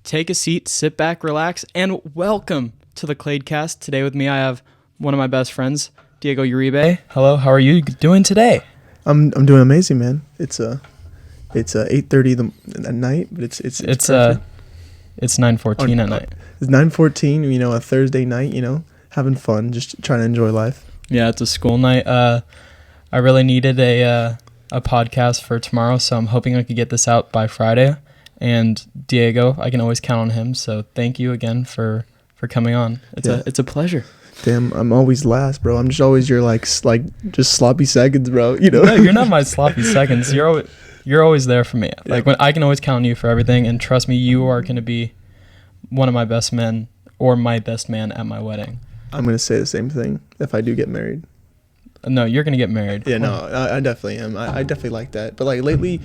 take a seat, sit back, relax, and welcome to the Kladecast. Today with me, I have one of my best friends, Diego Uribe. Hello, how are you doing today? I'm doing amazing, man. It's 8:30 at night, but it's 9:14 at night. It's 9:14. A Thursday night. Having fun, just trying to enjoy life. Yeah, it's a school night. I really needed a podcast for tomorrow, so I'm hoping I could get this out by Friday. And Diego, I can always count on him. So thank you again for coming on. It's a pleasure. Damn, I'm always last, bro. I'm just always your just sloppy seconds, bro. No, you're not my sloppy seconds. You're always there for me. Yeah. Like when I can always count on you for everything, and trust me, you are going to be one of my best men or my best man at my wedding. I'm going to say the same thing if I do get married. No, you're going to get married. Yeah, no, I definitely am. I definitely like that. But lately,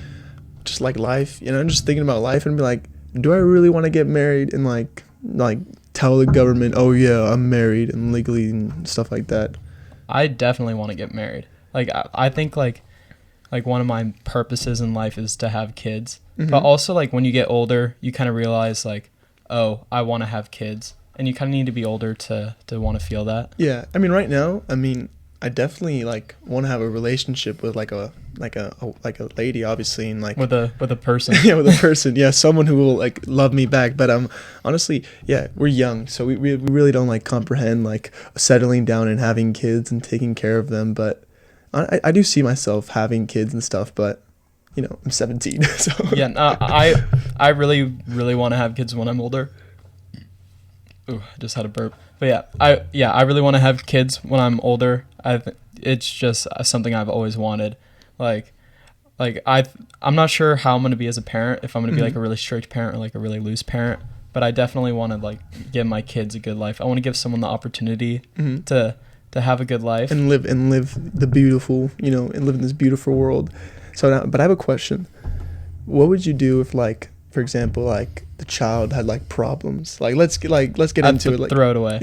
just life, I'm just thinking about life and be like, do I really want to get married and like tell the government, oh yeah, I'm married and legally and stuff like that? I definitely want to get married. Like I think like one of my purposes in life is to have kids. Mm-hmm. But also when you get older, you kind of realize oh, I want to have kids, and you kind of need to be older to want to feel that. Yeah, right now, I definitely want to have a relationship with like a lady, obviously, and with a person. Yeah, with a person. Yeah, someone who will love me back. But honestly, yeah, we're young, so we really don't comprehend settling down and having kids and taking care of them. But I do see myself having kids and stuff. But I'm 17, so yeah. I really want to have kids when I'm older. Ooh, I just had a burp. But I really want to have kids when I'm older. It's just something I've always wanted. I'm not sure how I'm going to be as a parent, if I'm going to be a really strict parent or a really loose parent, but I definitely want to give my kids a good life. I want to give someone the opportunity to have a good life and live the beautiful, and live in this beautiful world. So now, but I have a question. What would you do if for example, the child had problems? Let's get into it. Throw it away.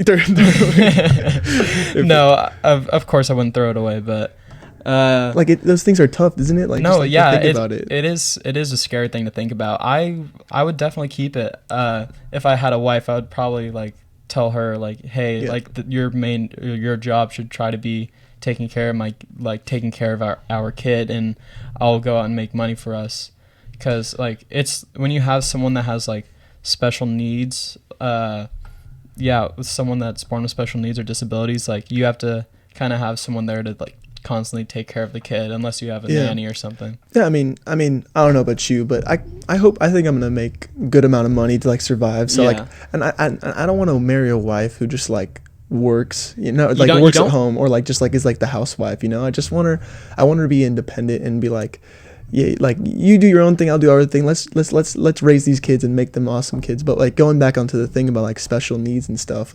No, of course I wouldn't throw it away, but those things are tough, isn't it? No, yeah, think about it. It is a scary thing to think about. I would definitely keep it. If I had a wife, I would probably tell her hey, yeah. Your job should try to be taking care of our kid, and I'll go out and make money for us. Because it's when you have someone that has special needs, with someone that's born with special needs or disabilities, you have to kind of have someone there to constantly take care of the kid, unless you have a nanny or something. Yeah, I don't know about you, but I think I'm gonna make a good amount of money to survive. So and I don't want to marry a wife who just works, works at home, or is the housewife. I just want her to be independent and be yeah, you do your own thing, I'll do our thing. Let's raise these kids and make them awesome kids. But going back onto the thing about special needs and stuff,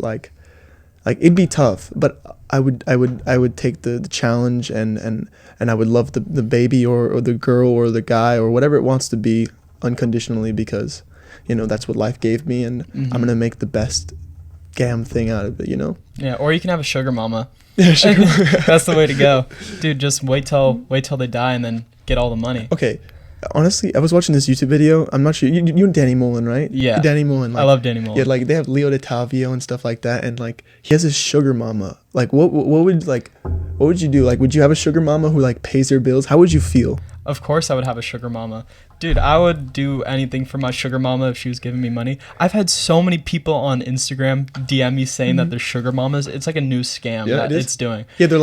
it'd be tough. But I would take the challenge, and I would love the baby or the girl or the guy or whatever it wants to be unconditionally, because that's what life gave me, and I'm gonna make the best damn thing out of it. Yeah, or you can have a sugar mama. Yeah, sugar mama. That's the way to go, dude. Just wait till they die and then get all the money. Okay, honestly, I was watching this YouTube video. I'm not sure you and Danny Mullen, right? Yeah, Danny Mullen. I love Danny Mullen. Yeah, they have Leo DiTavio and stuff like that, and he has his sugar mama. What would you do? Would you have a sugar mama who pays your bills? How would you feel? Of course I would have a sugar mama. Dude, I would do anything for my sugar mama if she was giving me money. I've had so many people on Instagram DM me saying that they're sugar mamas. It's a new scam that it's doing. Yeah, they're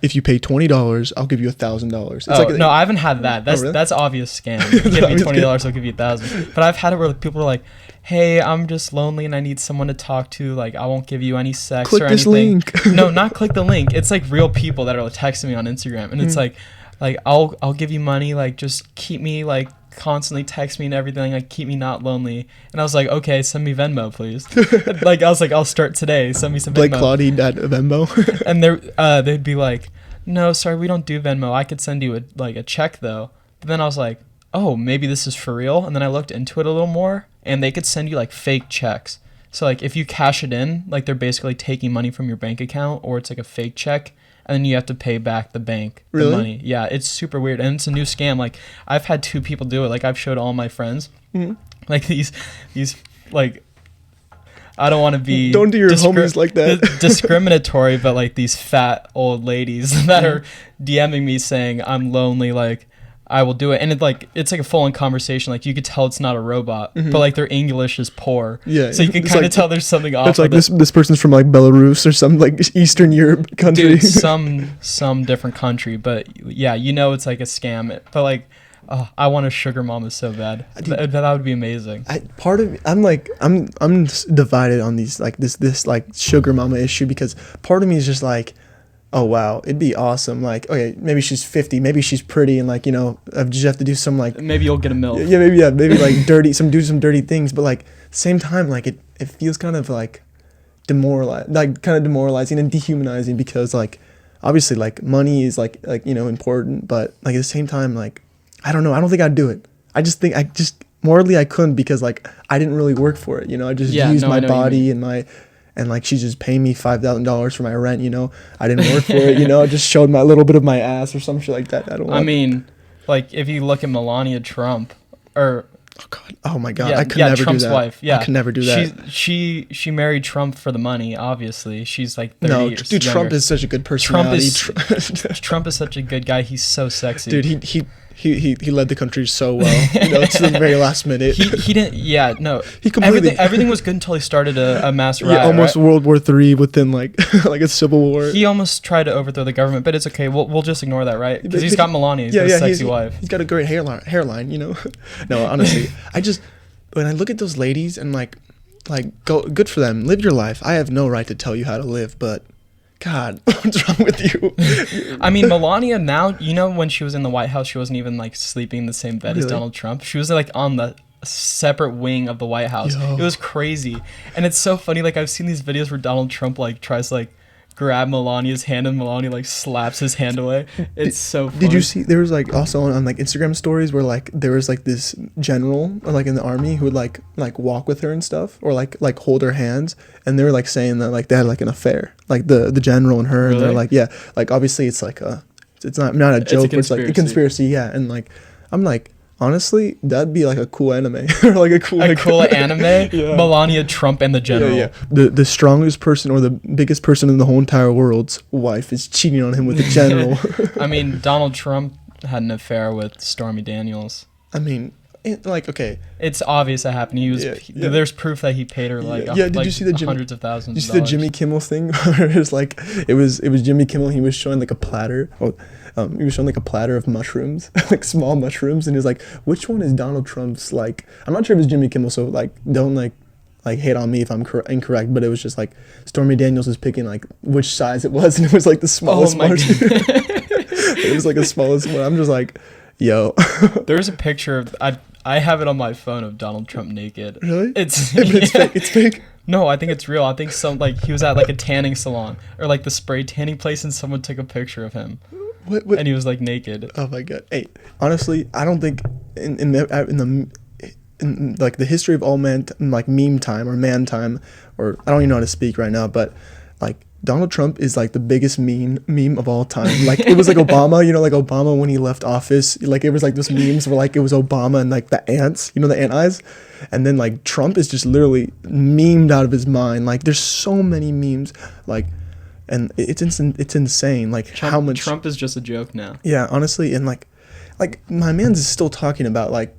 if you pay $20, I'll give you $1,000. Oh, no, I haven't had that. That's obvious scam. Give me $20, I'll give you $1,000. But I've had it where people are hey, I'm just lonely and I need someone to talk to. I won't give you any sex click or anything. Click this link. No, not click the link. It's real people that are texting me on Instagram, and it's I'll give you money, just keep me constantly text me and everything, keep me not lonely. And I was okay, send me Venmo, please. I was I'll start today, send me some Venmo. Claudine at Venmo. And they'd be no, sorry, we don't do Venmo. I could send you a check though. But then I was oh, maybe this is for real. And then I looked into it a little more, and they could send you fake checks. So if you cash it in, they're basically taking money from your bank account, or it's a fake check, and then you have to pay back the bank the money. Yeah, it's super weird, and it's a new scam. I've had 2 people do it. I've showed all my friends. Mm-hmm. These like, I don't want to be don't do your homies like that. Discriminatory, but like these fat old ladies that are DMing me saying I'm lonely, like I will do it, and it's like a full-on conversation. Like you could tell it's not a robot, but like their English is poor. Yeah, so you can kind of tell there's something off. It's like this person's from like Belarus or some like Eastern Europe country. Dude, some different country, but yeah, it's like a scam. But like, I want a sugar mama so bad. That would be amazing. I'm divided on these like this like sugar mama issue, because part of me is just like, oh wow, it'd be awesome. Like, okay, maybe she's 50, maybe she's pretty, and like, I just have to do some like, maybe you'll get a MILF. Maybe like do some dirty things, but like same time, like it feels kind of like demoralizing and dehumanizing, because like obviously like money is like important, but like at the same time, like I don't know, I don't think I'd do it. I just think morally I couldn't, because like I didn't really work for it, I just used my body and like she's just paying me $5,000 for my rent, I didn't work for it, I just showed my little bit of my ass or some shit like that. Like if you look at Melania Trump, or oh my god, I could never Trump's do that. wife. Yeah, I could never do that. She married Trump for the money. Obviously, she's like 30 years dude. younger. Trump is such a good personality. Trump is such a good guy. He's so sexy. Dude, he led the country so well, to the very last minute. He didn't. Yeah, no. He completely everything was good until he started a mass riot. Yeah, almost right? World War III within like like a civil war. He almost tried to overthrow the government, but it's okay. We'll just ignore that, right? Because he's got Melania. He's got a sexy wife. He's got a great hairline. No, honestly, when I look at those ladies and like go, good for them. Live your life. I have no right to tell you how to live, but God, what's wrong with you? I mean, Melania now, when she was in the White House, she wasn't even like sleeping in the same bed as Donald Trump. She was like on the separate wing of the White House. Yo. It was crazy. And it's so funny. Like I've seen these videos where Donald Trump like tries to like grab Melania's hand and Melania like slaps his hand away. It's so funny. Did you see there was like also on like Instagram stories where like there was like this general like in the army who would like walk with her and stuff, or like hold her hands, and they were like saying that like they had like an affair, like the general and her. Really? And they're like, yeah, like obviously it's like it's not a joke, but it's like a conspiracy. Yeah. And like I'm like, honestly, that'd be like a cool anime or like a cool anime. Yeah. Melania Trump and the general. Yeah. The strongest person or the biggest person in the whole entire world's wife is cheating on him with the general. I mean, Donald Trump had an affair with Stormy Daniels. I mean, okay, it's obvious that happened. There's proof that he paid her like did you see the hundreds of thousands. Did you see the Jimmy Kimmel thing? It was like it was Jimmy Kimmel. He was showing like a platter. He was showing like a platter of mushrooms, like small mushrooms, and he was like, "Which one is Donald Trump's?" Like, I'm not sure if it's Jimmy Kimmel, so like, don't like hate on me if I'm incorrect, but it was just like Stormy Daniels was picking like which size it was, and it was like the smallest mushroom. It was like the smallest one. I'm just like, yo. There's a picture of I have it on my phone of Donald Trump naked. Really? It's fake. It's fake. No, I think it's real. I think he was at like a tanning salon or like the spray tanning place, and someone took a picture of him. What? And he was like naked. Oh my god! Hey, honestly, I don't think in like the history of all like meme time or man time, or I don't even know how to speak right now, but like Donald Trump is like the biggest meme of all time. Like it was like Obama, like Obama when he left office, like it was like those memes where like it was Obama and like the ants, the ant eyes, and then like Trump is just literally memed out of his mind. Like there's so many memes, like. And it's insane, like how much Trump is just a joke now. Yeah, honestly, and like my man's is still talking about like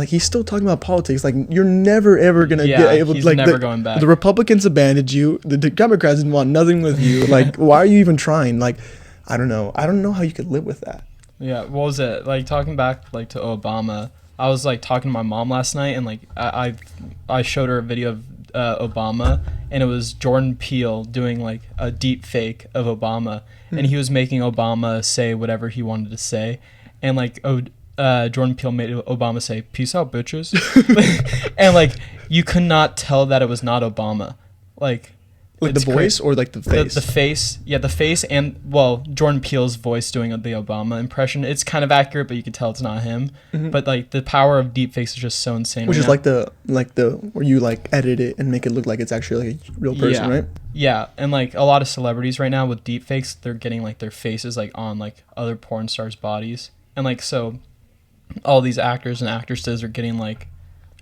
he's still talking about politics. Like you're never ever gonna get able. He's like never going back. The Republicans abandoned you. The Democrats didn't want nothing with you. Like why are you even trying? Like I don't know how you could live with that. Yeah, what was it like talking back like to Obama? I was like talking to my mom last night, and like I showed her a video of Obama, and it was Jordan Peele doing like a deep fake of Obama, and he was making Obama say whatever he wanted to say, and like Jordan Peele made Obama say "peace out, bitches," and like you could not tell that it was not Obama, like the voice or like the face. The face, yeah, the face, and Jordan Peele's voice doing the Obama impression. It's kind of accurate, but you can tell it's not him. Mm-hmm. But like the power of deepfakes is just so insane. Which is like the where you like edit it and make it look like it's actually like a real person, right? Yeah, and like a lot of celebrities right now with deepfakes, they're getting like their faces like on like other porn stars' bodies, and like so, all these actors and actresses are getting like,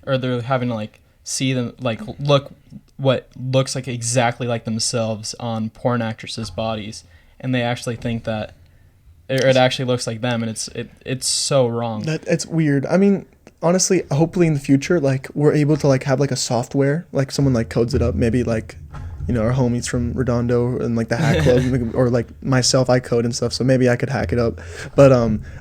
or they're having to like see them like look what looks like exactly like themselves on porn actresses' bodies, and they actually think that it actually looks like them, and it's so wrong. It's weird. I mean, honestly, hopefully in the future, like we're able to like have like a software, like someone like codes it up, maybe like, you know, our homies from Redondo and like the hack club, or like myself, I code and stuff, so maybe I could hack it up. But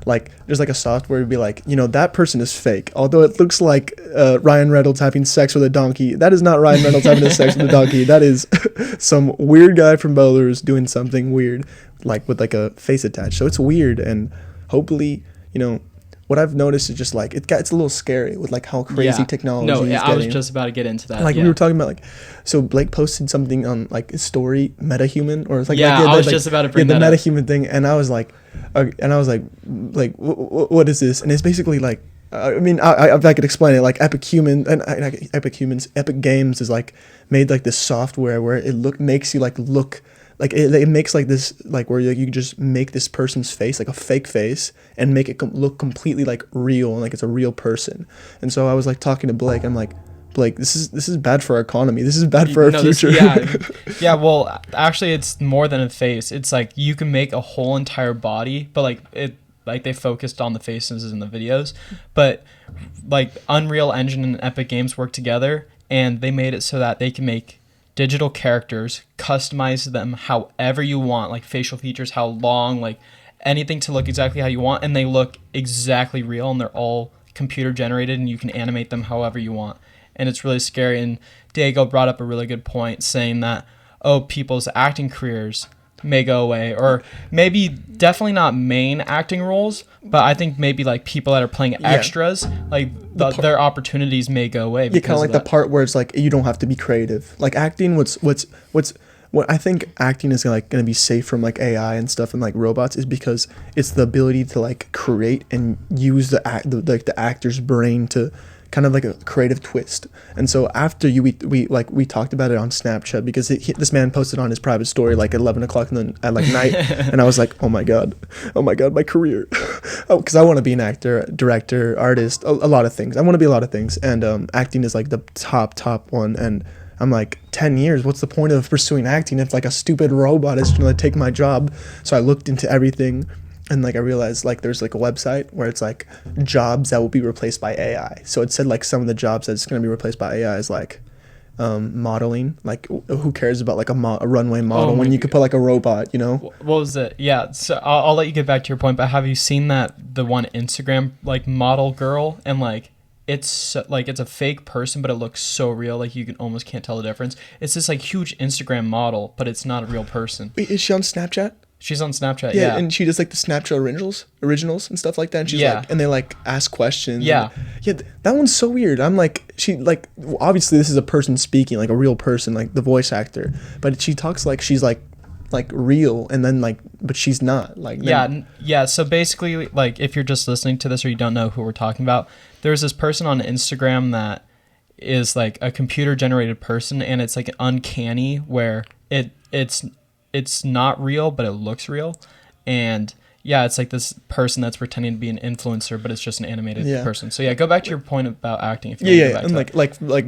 like there's like a software to be like, you know, that person is fake. Although it looks like Ryan Reynolds having sex with a donkey, that is not Ryan Reynolds having sex with a donkey. That is some weird guy from Belarus doing something weird, like with like a face attached. So it's weird, and hopefully, you know, what I've noticed is just like it's a little scary with like how crazy technology is getting. I was just about to get into that. Like we were talking about, like, so Blake posted something on like his story, MetaHuman, or it's like I was just about to bring that the up. MetaHuman thing, and I was like, what is this? And it's basically like, I mean, if I could explain it, like Epic Games is like made like this software where it makes you like look. Like it makes like this, like where you just make this person's face like a fake face and make it look completely like real, and like it's a real person. And so I was like talking to Blake. I'm like, Blake, this is bad for our economy. This is bad for our future. Yeah. Well, actually, it's more than a face. It's like you can make a whole entire body, but like they focused on the faces in the videos, but like Unreal Engine and Epic Games work together, and they made it so that they can make digital characters, customize them however you want, like facial features, how long, like anything to look exactly how you want, and they look exactly real, and they're all computer generated, and you can animate them however you want. And it's really scary. And Diego brought up a really good point, saying that, oh, people's acting careers may go away, or maybe definitely not main acting roles, but I think maybe like people that are playing extras, like their opportunities may go away. Yeah, kind of like the part where it's like you don't have to be creative. Like acting, what I think acting is like going to be safe from like AI and stuff and like robots is because it's the ability to like create and use the actor's brain to kind of like a creative twist. And so after we talked about it on Snapchat, because this man posted on his private story like at 11 o'clock at like night, and I was like, oh my god, my career. Because I want to be an actor, director, artist, a lot of things. I want to be a lot of things, and acting is like the top one. And I'm like, 10 years, what's the point of pursuing acting if like a stupid robot is going to take my job? So I looked into everything, and like I realized like there's like a website where it's like jobs that will be replaced by AI. So it said like some of the jobs that's going to be replaced by AI is like modeling. Like who cares about like a runway model when you could put like a robot, you know? What was it? Yeah. So I'll let you get back to your point, but have you seen the one Instagram like model girl, and like it's like it's a fake person, but it looks so real, like you can almost can't tell the difference. It's this like huge Instagram model, but it's not a real person. Wait, is she on Snapchat? She's on Snapchat, yeah. And she does like the Snapchat originals and stuff like that. And she's like, and they like ask questions. Yeah. That one's so weird. I'm like, she like, obviously this is a person speaking, like a real person, like the voice actor, but she talks like she's like real, and then like, but she's not like. Yeah. So basically, like if you're just listening to this or you don't know who we're talking about, there's this person on Instagram that is like a computer generated person, and it's like uncanny where it's not real, but it looks real. And yeah, it's like this person that's pretending to be an influencer, but it's just an animated person. So yeah, go back to your point about acting. If you and like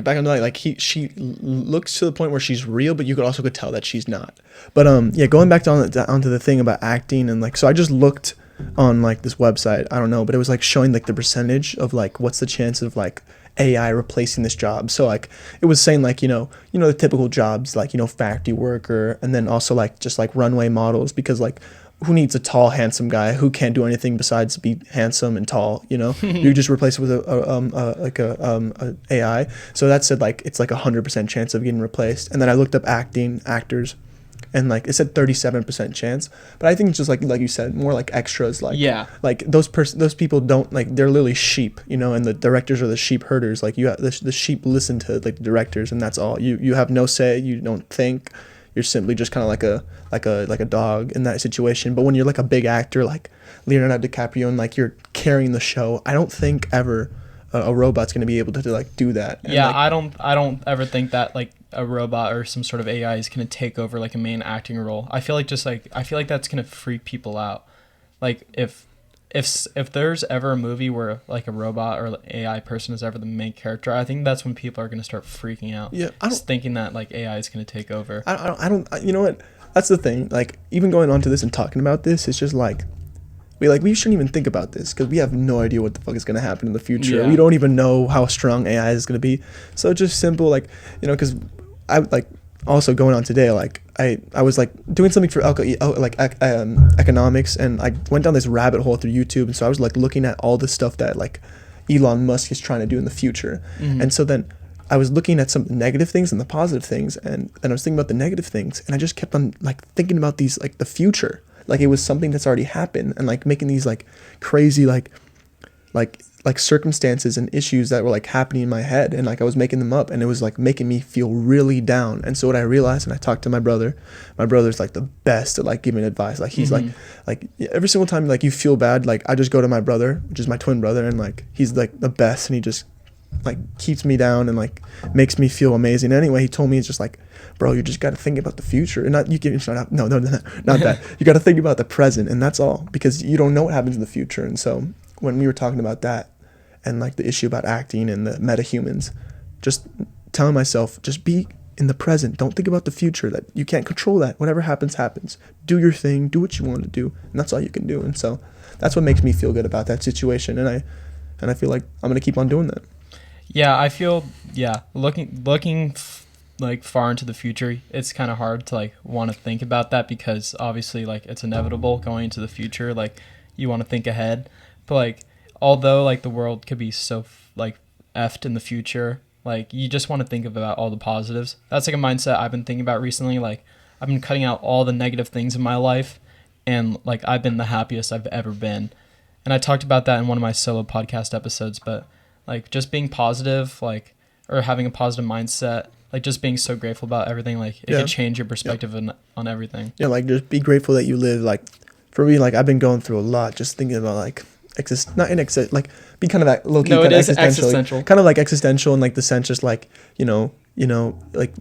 back on the like she looks to the point where she's real, but you could tell that she's not. But going back onto the thing about acting, and like, so I just looked on like this website, I don't know, but it was like showing like the percentage of like what's the chance of like AI replacing this job. So like it was saying like, you know the typical jobs, like, you know, factory worker, and then also like just like runway models, because like who needs a tall handsome guy who can't do anything besides be handsome and tall, you know? You just replace it with a AI. So that said like it's like 100% chance of getting replaced. And then I looked up actors, and like it said 37% chance, but I think it's just like you said, more like extras, like like those people don't, like, they're literally sheep, you know, and the directors are the sheep herders. Like you have the sheep listen to like the directors, and that's all. You have no say, you don't think, you're simply just kind of like a dog in that situation. But when you're like a big actor like Leonardo DiCaprio, and like you're carrying the show, I don't think ever a robot's going to be able to like do that. And like, I don't ever think that like a robot or some sort of AI is going to take over like a main acting role. I feel like that's going to freak people out. Like if if there's ever a movie where like a robot or AI person is ever the main character, I think that's when people are going to start freaking out. Yeah, just thinking that like AI is going to take over. I don't. You know what? That's the thing. Like, even going on to this and talking about this, it's just like we shouldn't even think about this because we have no idea what the fuck is going to happen in the future. Yeah. We don't even know how strong AI is going to be. So just simple, like, you know, because I like also going on today, like I was like doing something for economics, and I went down this rabbit hole through YouTube, and so I was like looking at all the stuff that like Elon Musk is trying to do in the future, and so then I was looking at some negative things and the positive things, and I was thinking about the negative things, and I just kept on like thinking about these, like the future, like it was something that's already happened, and like making these like crazy like circumstances and issues that were like happening in my head, and like I was making them up, and it was like making me feel really down. And so what I realized, and I talked to my brother's like the best at like giving advice. Like he's like every single time like you feel bad, like I just go to my brother, which is my twin brother, and like he's like the best, and he just like keeps me down and like makes me feel amazing. Anyway, he told me, it's just like, bro, you just got to think about the future, and not you get no not that. You got to think about the present, and that's all, because you don't know what happens in the future. And so when we were talking about that and like the issue about acting and the metahumans, just telling myself, just be in the present. Don't think about the future, that you can't control that. Whatever happens, happens. Do your thing, do what you want to do, and that's all you can do. And so that's what makes me feel good about that situation. And I feel like I'm going to keep on doing that. Yeah, I feel, looking like far into the future, it's kind of hard to like want to think about that, because obviously like it's inevitable going into the future. Like you want to think ahead, but like although like the world could be so like effed in the future, like you just want to think about all the positives. That's like a mindset I've been thinking about recently. Like I've been cutting out all the negative things in my life, and like I've been the happiest I've ever been. And I talked about that in one of my solo podcast episodes, but like just being positive, like, or having a positive mindset, like just being so grateful about everything, like it can change your perspective on everything. Yeah, like just be grateful that you live. Like for me, like I've been going through a lot, just thinking about like be kind of low key, kind of existential, kind of like existential, and like the sense just like like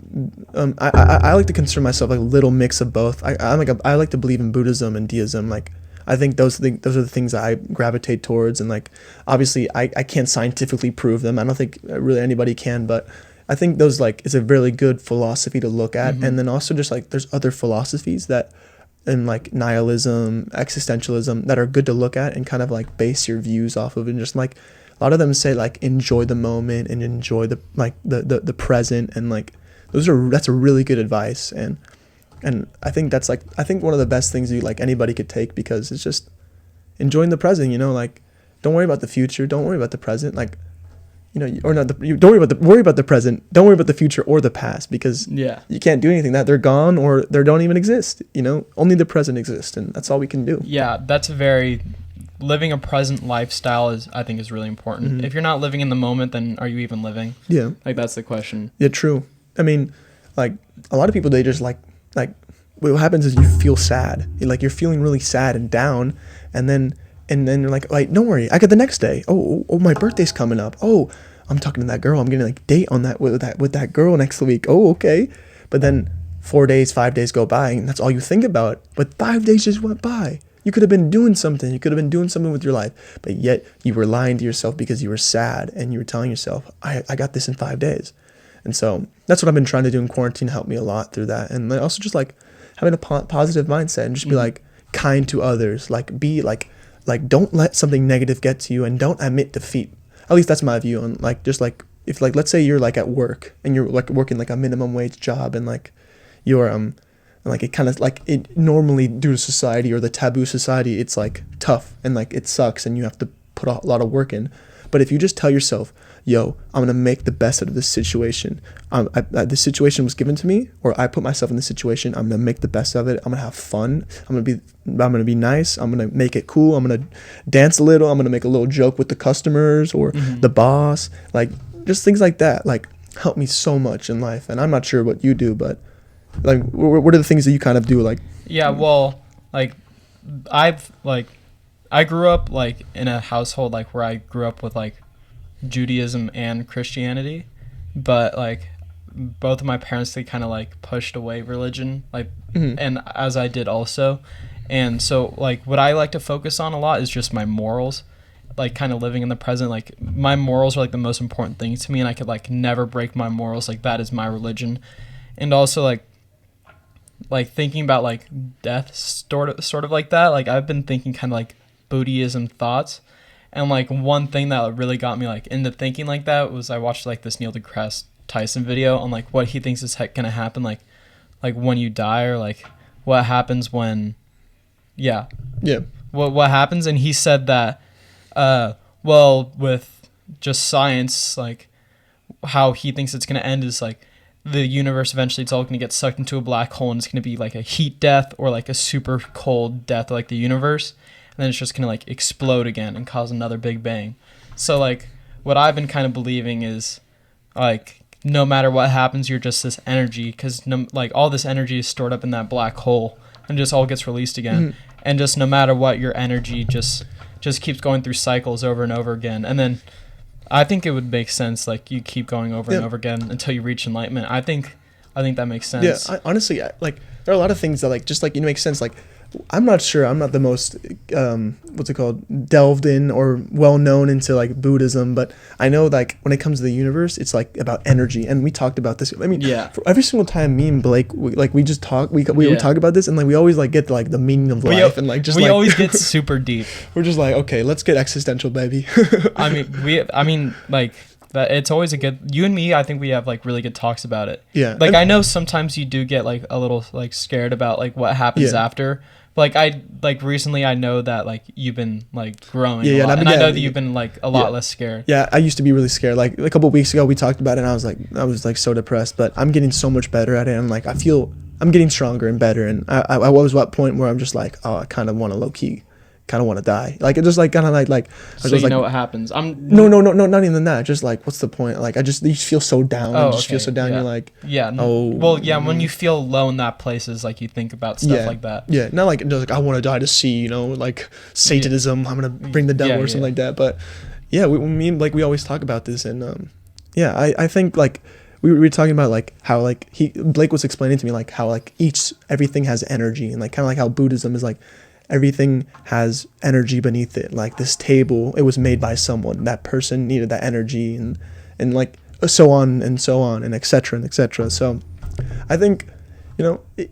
I like to consider myself like a little mix of both. I like to believe in Buddhism and deism. Like I think those are the things that I gravitate towards, and like obviously I can't scientifically prove them. I don't think really anybody can, but I think those like is a really good philosophy to look at. And then also just like there's other philosophies that, and like nihilism, existentialism, that are good to look at and kind of like base your views off of. And just like a lot of them say like enjoy the moment and enjoy the like the present, and like that's a really good advice. And I think that's like, I think one of the best things anybody could take, because it's just enjoying the present, like don't worry about the future, don't worry about the present, like, or not don't worry about the present, don't worry about the future or the past, because you can't do anything, that they're gone or they don't even exist, only the present exists, and that's all we can do. Yeah, living a present lifestyle I think is really important. If you're not living in the moment, then are you even living? Yeah. Like that's the question. Yeah, true. I mean, like a lot of people, they just like what happens is you feel sad, you're feeling really sad and down, and then you're like don't worry, I got the next day. Oh, my birthday's coming up. Oh, I'm talking to that girl, I'm gonna like date on that with that girl next week. Oh, okay. But then 4 days, 5 days go by, and that's all you think about. But 5 days just went by. You could have been doing something. You could have been doing something with your life, but yet you were lying to yourself because you were sad, and you were telling yourself, I got this in 5 days. And so that's what I've been trying to do in quarantine, help me a lot through that. And also just like having a positive mindset, and just be like kind to others, like be like don't let something negative get to you, and don't admit defeat. At least that's my view on like, just like if like let's say you're like at work and you're like working like a minimum wage job, and like you're like it kind of like it normally, due to society or the taboo society, it's like tough and like it sucks and you have to put a lot of work in. But if you just tell yourself, yo, I'm gonna make the best out of this situation. This situation was given to me, or I put myself in this situation. I'm gonna make the best of it. I'm gonna have fun. I'm gonna be nice. I'm gonna make it cool. I'm gonna dance a little. I'm gonna make a little joke with the customers or the boss. Like just things like that. Like help me so much in life. And I'm not sure what you do, but like, what are the things that you kind of do? Like, yeah, well, like I grew up like in a household like where I grew up with like Judaism and Christianity, but like both of my parents, they kind of like pushed away religion, like and as I did also, And so like what I like to focus on a lot is just my morals, like kind of living in the present. Like my morals are like the most important thing to me, and I could like never break my morals. Like that is my religion. And also like thinking about like death sort of like that. Like I've been thinking kind of like Buddhism thoughts. And like one thing that really got me like into thinking like that was I watched like this Neil deGrasse Tyson video on like what he thinks is gonna happen like when you die, or like what happens when what happens. And he said that well, with just science, like how he thinks it's gonna end is like the universe eventually it's all gonna get sucked into a black hole, and it's gonna be like a heat death or like a super cold death like the universe, and then it's just gonna like explode again and cause another big bang. So like what I've been kind of believing is like no matter what happens, you're just this energy, because like all this energy is stored up in that black hole and just all gets released again. And just no matter what, your energy just keeps going through cycles over and over again. And then I think it would make sense like you keep going over and over again until you reach enlightenment. I think that makes sense. Honestly, like there are a lot of things that like just like make sense. Like I'm not sure, I'm not the most delved in or well known into like Buddhism, but I know like when it comes to the universe, it's like about energy, and we talked about this. I mean, for every single time me and Blake we just talk, we talk about this, and like we always like get like the meaning of life, and like just we always get super deep. We're just like, okay, let's get existential, baby. I mean like that it's always a good, you and me, I think we have like really good talks about it. Like I know sometimes you do get like a little like scared about like what happens after. Like I like recently I know that like you've been like growing a lot, and I know that you've been like a lot less scared. I used to be really scared. Like a couple of weeks ago we talked about it, and I was like so depressed, but I'm getting so much better at it, and like I feel I'm getting stronger and better. And I was at a point where I'm just like, oh, I kind of want to low key kind of want to die. Like it just like kind of like so you know what happens. No, not even that. Just like what's the point? Like you just feel so down. Feel so down. You're like when you feel low in that place is like you think about stuff like that. Not like just like I want to die to see, like Satanism. I'm gonna bring the devil or something like that. But we always talk about this, and I think like we were talking about like how like Blake was explaining to me like how like everything has energy, and like kind of like how Buddhism is like everything has energy beneath it. Like this table, it was made by someone. That person needed that energy, and like so on and so on, and etc. and etc. So I think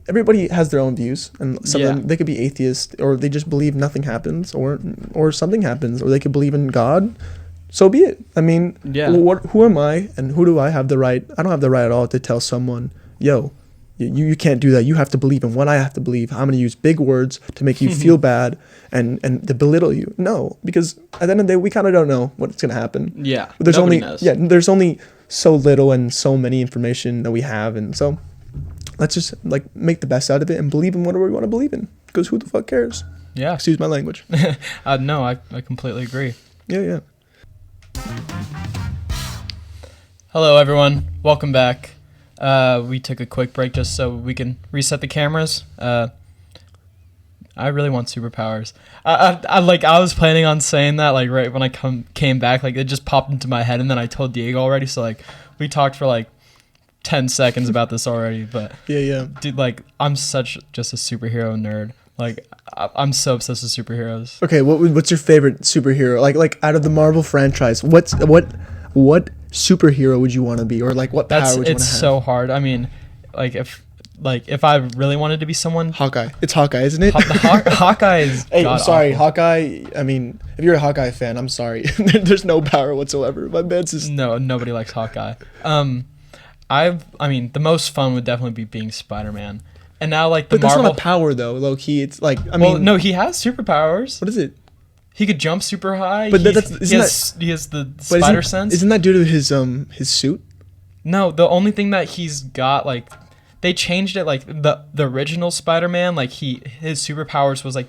everybody has their own views, and some of them, they could be atheists, or they just believe nothing happens, or something happens, or they could believe in God. So be it. I mean, who am I, and who do I have the right? I don't have the right at all to tell someone, yo, you can't do that. You have to believe in what I have to believe. I'm going to use big words to make you feel bad and to belittle you. No, because at the end of the day, we kind of don't know what's going to happen. Yeah, nobody knows. There's only so little and so many information that we have, and so let's just like make the best out of it and believe in whatever we want to believe in. Because who the fuck cares? Yeah. Excuse my language. No, I completely agree. Yeah. Hello, everyone. Welcome back. We took a quick break just so we can reset the cameras. I really want superpowers. I was planning on saying that like right when I came back, like it just popped into my head, and then I told Diego already. So like we talked for like 10 seconds about this already. But dude, like I'm such just a superhero nerd. Like I'm so obsessed with superheroes. Okay, what's your favorite superhero? Like out of the Marvel franchise, what superhero would you want to be, or like what power would you want to have? It's so hard. I mean, if I really wanted to be someone, Hawkeye. It's Hawkeye, isn't it? Hawkeye is. Hey, I'm sorry, awful. Hawkeye. I mean, if you're a Hawkeye fan, I'm sorry. There's no power whatsoever. My bed's just nobody likes Hawkeye. I mean, the most fun would definitely be being SpiderMan. And now like but Marvel. But that's not a power though, low key. It's like no, he has superpowers. What is it? He could jump super high. But he has the spider sense. Isn't that due to his suit? No, the only thing that he's got, like, they changed it. Like the original Spider-Man, like his superpowers was like,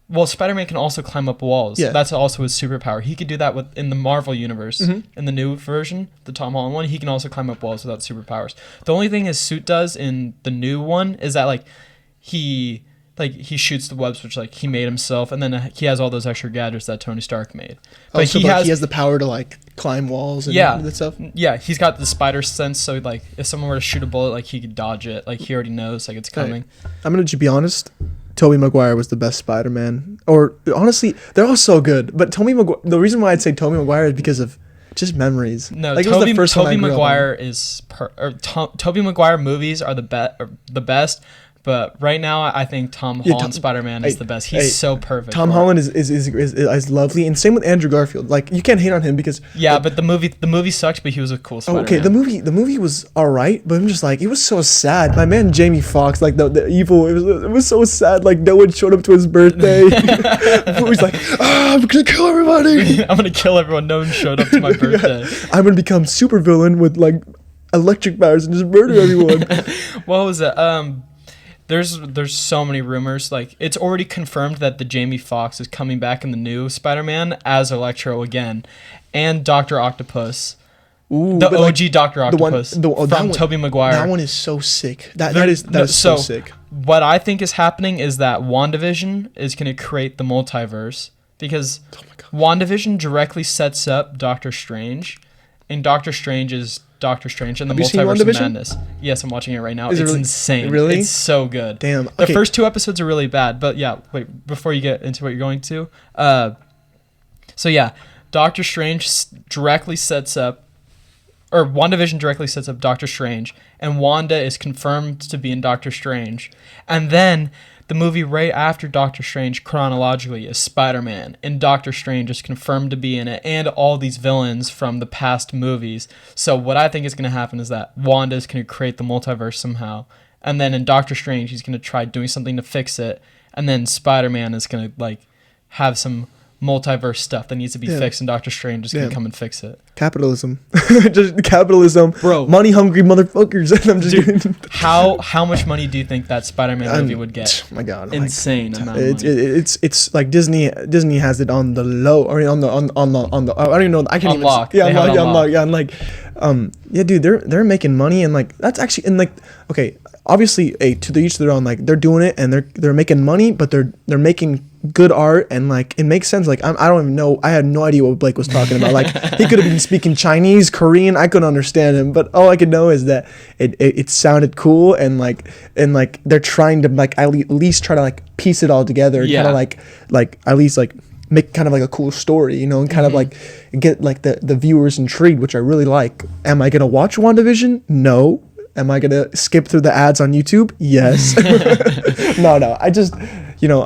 well, Spider-Man can also climb up walls. Yeah. That's also his superpower. He could do that in the Marvel universe. In the new version, the Tom Holland one, he can also climb up walls without superpowers. The only thing his suit does in the new one is that like he shoots the webs, which like he made himself, and then he has all those extra gadgets that Tony Stark made. But he has the power to like climb walls and that stuff. Yeah, he's got the spider sense, so like if someone were to shoot a bullet, like he could dodge it. Like he already knows like it's coming. I'm gonna be honest. Tobey Maguire was the best Spider-Man. Or honestly, they're all so good. But the reason why I'd say Tobey Maguire is because of just memories. No, like Tobey Maguire Tobey Maguire movies are the best. But right now, I think Tom Holland Spider-Man is the best. He's so perfect. Tom Holland is lovely, and same with Andrew Garfield. Like, you can't hate on him because but the movie sucked, but he was a cool Spider-Man. Okay, the movie was all right, but I'm just like, it was so sad. My man Jamie Foxx, like the evil, it was so sad. Like, no one showed up to his birthday. He's like, I'm gonna kill everybody. I'm gonna kill everyone. No one showed up to my birthday. I'm gonna become super villain with like electric powers and just murder everyone. What was it? There's so many rumors. Like, it's already confirmed that the Jamie Foxx is coming back in the new Spider-Man as Electro again, and Dr. Octopus. Ooh, the OG Dr. Octopus from Tobey Maguire. That one is so sick. That is so sick. What I think is happening is that WandaVision is going to create the multiverse, because WandaVision directly sets up Doctor Strange, and Doctor Strange is Doctor Strange and the Multiverse of Madness. Yes, I'm watching it right now. It's insane. Really? It's so good. Damn. The first 2 episodes are really bad, but yeah, wait, before you get into what you're going to. So yeah, Doctor Strange directly sets up, or WandaVision directly sets up Doctor Strange, and Wanda is confirmed to be in Doctor Strange. And then the movie right after Doctor Strange chronologically is Spider-Man, and Doctor Strange is confirmed to be in it, and all these villains from the past movies. So what I think is going to happen is that Wanda is going to create the multiverse somehow, and then in Doctor Strange he's going to try doing something to fix it, and then Spider-Man is going to like have some multiverse stuff that needs to be fixed, and Doctor Strange is going to come and fix it. Capitalism. Just capitalism. Bro. Money hungry motherfuckers. And I'm just how much money do you think that Spider-Man movie would get? My God. Insane amount of money. It's like Disney has it on the low, or on the I don't even know. I can't unlock. Even unlock. Yeah, and like dude, they're making money, and like that's actually, and like, okay, obviously, to the each their own. Like, they're doing it and they're making money, but they're making good art, and like it makes sense. Like, I don't even know. I had no idea what Blake was talking about. Like, he could have been speaking Chinese, Korean. I couldn't understand him, but all I could know is that it sounded cool, and like they're trying to like at least try to like piece it all together, kind of like at least like make kind of like a cool story, you know, and kind of like get like the viewers intrigued, which I really like. Am I gonna watch WandaVision? No. Am I gonna skip through the ads on YouTube? Yes. No. I just, you know,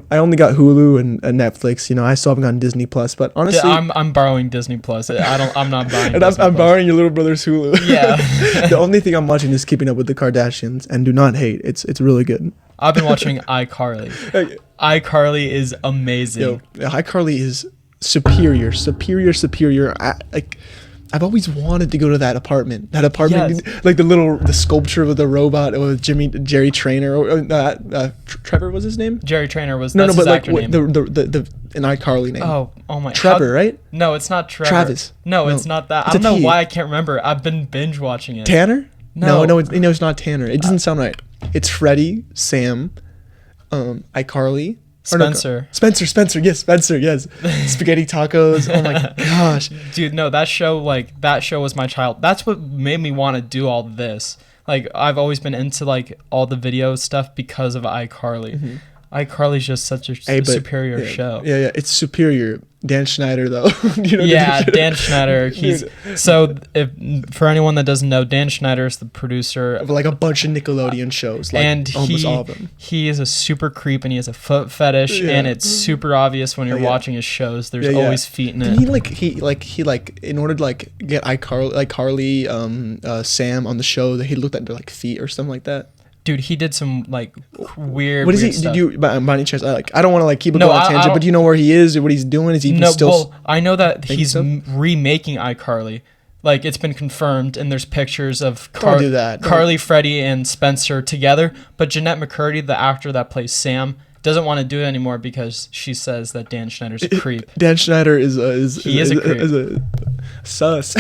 I only got Hulu and Netflix. You know, I still haven't gotten Disney Plus. But honestly, I'm borrowing Disney Plus. I'm not buying. And I'm borrowing your little brother's Hulu. Yeah. The only thing I'm watching is Keeping Up with the Kardashians, and do not hate. It's really good. I've been watching iCarly. iCarly is amazing. Yo, iCarly is superior. I've always wanted to go to that apartment. Yes. Like the sculpture with the robot with Jerry Trainer, or Trevor was his name. Jerry Trainer was but like name. the an iCarly name. Oh my. Trevor, right? No, it's not Trevor. Travis. No, it's not that. I don't know why I can't remember. I've been binge watching it. Tanner? No, it's not Tanner. It doesn't sound right. It's Freddie, Sam, iCarly. Spencer. Yes. Spaghetti tacos. Oh my gosh. Dude, no, that show was my child. That's what made me want to do all this. Like, I've always been into like all the video stuff because of iCarly. Mm-hmm. iCarly's just such a superior show. Yeah, it's superior. Dan Schneider, though. Dan Schneider. So for anyone that doesn't know, Dan Schneider is the producer of like a bunch of Nickelodeon shows, like, and almost all of them. He is a super creep, and he has a foot fetish, and it's super obvious when you're watching his shows. There's always feet in it. He in order to like get Carly, Sam on the show, that he looked at their like feet or something like that. Dude, he did some like weird. What is he? Stuff. Did you by any chance? I don't want to like keep it going on tangent, but do you know where he is or what he's doing? Is he still? Well, I know that he's remaking iCarly. Like, it's been confirmed, and there's pictures of Carly, Freddie, and Spencer together. But Jeanette McCurdy, the actor that plays Sam, doesn't want to do it anymore because she says that Dan Schneider's a creep. Dan Schneider is a creep. Is a sus.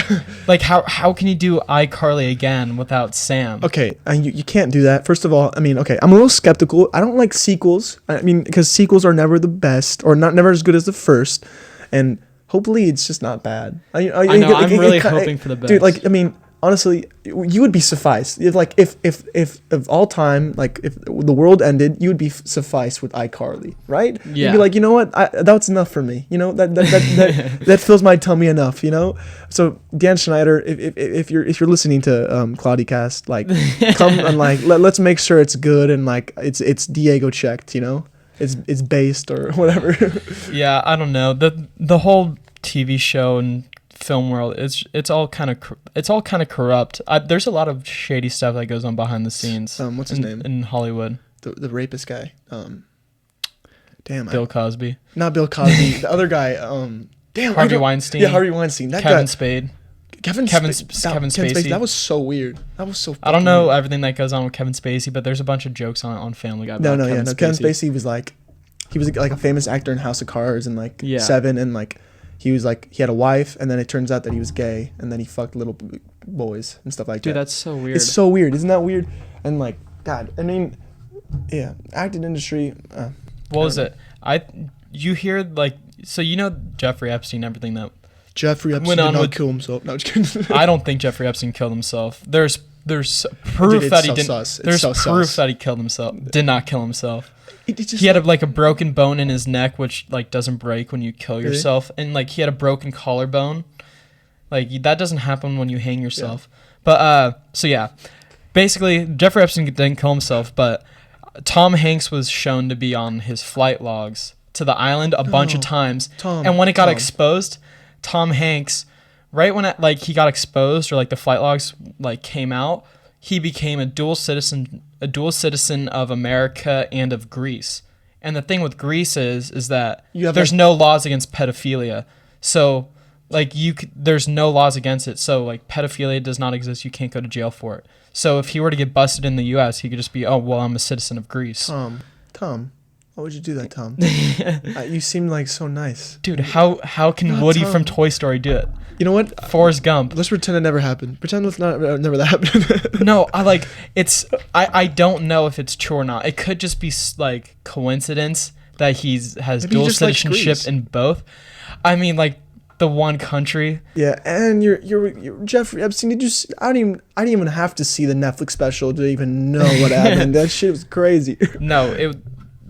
Like, how can you do iCarly again without Sam? Okay, and you can't do that. First of all, I mean, okay, I'm a little skeptical. I don't like sequels. I mean, because sequels are never the best, or never as good as the first. And hopefully it's just not bad. I'm really hoping for the best. Dude, like, I mean, honestly, you would be sufficed. If all time, like if the world ended, you would be sufficed with Icarly, right? Yeah. You'd be like, you know what, that's enough for me. You know, that fills my tummy enough. You know. So Dan Schneider, if you're listening to Kladecast, like come and like let's make sure it's good and like it's Diego checked. You know, it's based or whatever. Yeah, I don't know, the whole TV show and film world, it's all kind of corrupt. There's a lot of shady stuff that goes on behind the scenes. What's his name in Hollywood? The rapist guy. Bill Cosby. Not Bill Cosby. The other guy. Harvey Weinstein. Yeah, Harvey Weinstein. That Kevin guy. Spade. Kevin Spacey. That was so weird. That was so. I don't know everything that goes on with Kevin Spacey, but there's a bunch of jokes on Family Guy. Kevin Spacey was like a famous actor in House of Cards and like Seven, and like he had a wife, and then it turns out that he was gay, and then he fucked little boys and stuff like that. Dude, that's so weird. It's so weird, isn't that weird? And like, God, I mean, yeah, acting industry. What was it? You hear like, so you know Jeffrey Epstein, everything that Jeffrey Epstein did not kill himself. No, just kidding. I don't think Jeffrey Epstein killed himself. There's proof that he didn't. There's proof that he killed himself. Did not kill himself. He had a broken bone in his neck, which like doesn't break when you kill yourself, and like he had a broken collarbone. Like that doesn't happen when you hang yourself. Yeah. But so yeah, basically Jeffrey Epstein didn't kill himself, but Tom Hanks was shown to be on his flight logs to the island a bunch of times, and when it got exposed, Tom Hanks, right when he got exposed or like the flight logs like came out, he became a dual citizen of America and of Greece. And the thing with Greece is that there's no laws against pedophilia. So like there's no laws against it. So like pedophilia does not exist. You can't go to jail for it. So if he were to get busted in the US, he could just be, oh, well, I'm a citizen of Greece. Tom, why would you do that, Tom? You seem like so nice. Dude, how can Woody from Toy Story do it? You know what? Forrest Gump. Let's pretend it never happened. Pretend it's never that happened. No, I don't know if it's true or not. It could just be like coincidence that has Maybe dual citizenship in both. I mean, like the one country. Yeah, and you're Jeffrey Epstein. I didn't even have to see the Netflix special to even know what happened. That shit was crazy. No,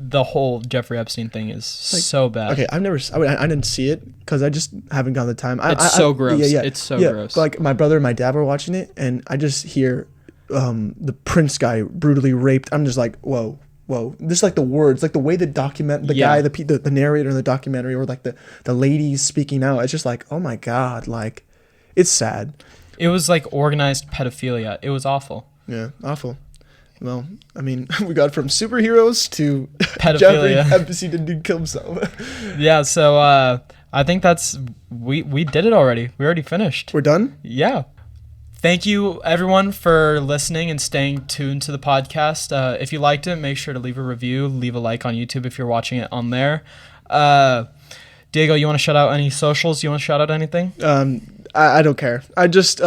the whole Jeffrey Epstein thing is so bad. Okay, I didn't see it because I just haven't gotten the time. It's so gross. Yeah. It's so gross. But like my brother and my dad were watching it, and I just hear the Prince guy brutally raped. I'm just like, whoa. Just like the words, like the way the guy, the narrator in the documentary, or like the ladies speaking out. It's just like, oh my God, like it's sad. It was like organized pedophilia. It was awful. Yeah, awful. Well, I mean, we got from superheroes to pedophilia. Jeffrey Epstein didn't kill himself. Yeah, so I think we did it already. We already finished. We're done? Yeah. Thank you, everyone, for listening and staying tuned to the podcast. If you liked it, make sure to leave a review, leave a like on YouTube if you're watching it on there. Diego, you want to shout out any socials? You want to shout out anything? I don't care. I just...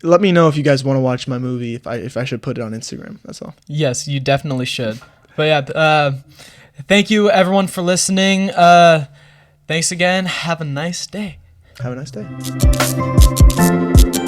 let me know if you guys want to watch my movie, if I should put it on Instagram. That's all. Yes, you definitely should. But yeah, thank you everyone for listening. Thanks again. Have a nice day. Have a nice day.